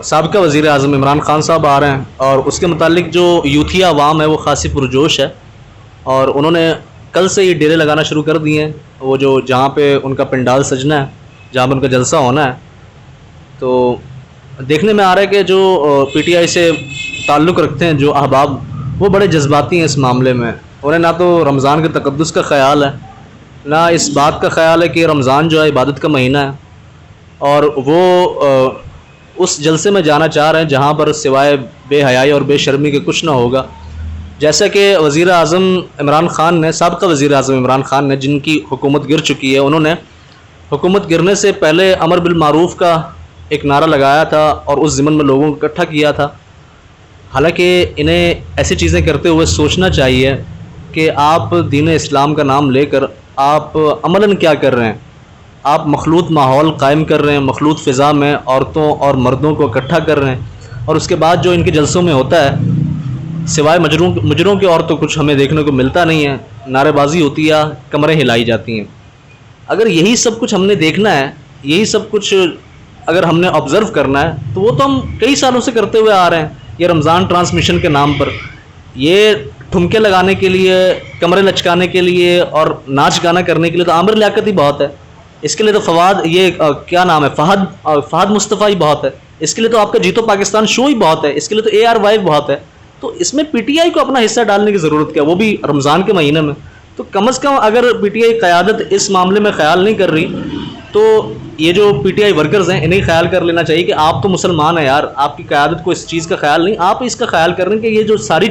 سابقہ وزیر اعظم عمران خان صاحب آ رہے ہیں، اور اس کے متعلق جو یوتھیا عوام ہے وہ خاصی پرجوش ہے، اور انہوں نے کل سے ہی ڈیرے لگانا شروع کر دیے ہیں، وہ جو جہاں پہ ان کا پنڈال سجنا ہے، جہاں پہ ان کا جلسہ ہونا ہے۔ تو دیکھنے میں آ رہا ہے کہ جو پی ٹی آئی سے تعلق رکھتے ہیں جو احباب، وہ بڑے جذباتی ہیں اس معاملے میں۔ انہیں نہ تو رمضان کے تقدس کا خیال ہے، نہ اس بات کا خیال ہے کہ رمضان جو ہے عبادت کا مہینہ ہے، اور وہ اس جلسے میں جانا چاہ رہے ہیں جہاں پر سوائے بے حیائی اور بے شرمی کے کچھ نہ ہوگا۔ جیسا کہ وزیر اعظم عمران خان نے، سابقہ وزیر اعظم عمران خان نے، جن کی حکومت گر چکی ہے، انہوں نے حکومت گرنے سے پہلے امر بالمعروف کا ایک نعرہ لگایا تھا اور اس ضمن میں لوگوں کو اکٹھا کیا تھا۔ حالانکہ انہیں ایسی چیزیں کرتے ہوئے سوچنا چاہیے کہ آپ دین اسلام کا نام لے کر آپ عملاً کیا کر رہے ہیں۔ آپ مخلوط ماحول قائم کر رہے ہیں، مخلوط فضا میں عورتوں اور مردوں کو اکٹھا کر رہے ہیں، اور اس کے بعد جو ان کے جلسوں میں ہوتا ہے، سوائے مجروں کے اور تو کچھ ہمیں دیکھنے کو ملتا نہیں ہے۔ نعرے بازی ہوتی ہے، کمریں ہلائی جاتی ہیں۔ اگر یہی سب کچھ ہم نے دیکھنا ہے، یہی سب کچھ اگر ہم نے آبزرو کرنا ہے، تو وہ تو ہم کئی سالوں سے کرتے ہوئے آ رہے ہیں۔ یہ رمضان ٹرانسمیشن کے نام پر یہ ٹھمکے لگانے کے لیے، کمرے لچکانے کے لیے اور ناچ گانا کرنے کے لیے تو عامر لیاقت ہی بہت ہے۔ اس کے لیے تو فواد، یہ کیا نام ہے، فہد مصطفیٰ ہی بہت ہے۔ اس کے لیے تو آپ کا جیتو پاکستان شو ہی بہت ہے۔ اس کے لیے تو ARY بہت ہے۔ تو اس میں پی ٹی آئی کو اپنا حصہ ڈالنے کی ضرورت کیا، وہ بھی رمضان کے مہینے میں؟ تو کم از کم اگر پی ٹی آئی قیادت اس معاملے میں خیال نہیں کر رہی، تو یہ جو پی ٹی آئی ورکرز ہیں انہیں خیال کر لینا چاہیے کہ آپ تو مسلمان ہیں یار، آپ کی قیادت کو اس چیز کا خیال نہیں، آپ اس کا خیال کر رہے ہیں کہ یہ جو ساری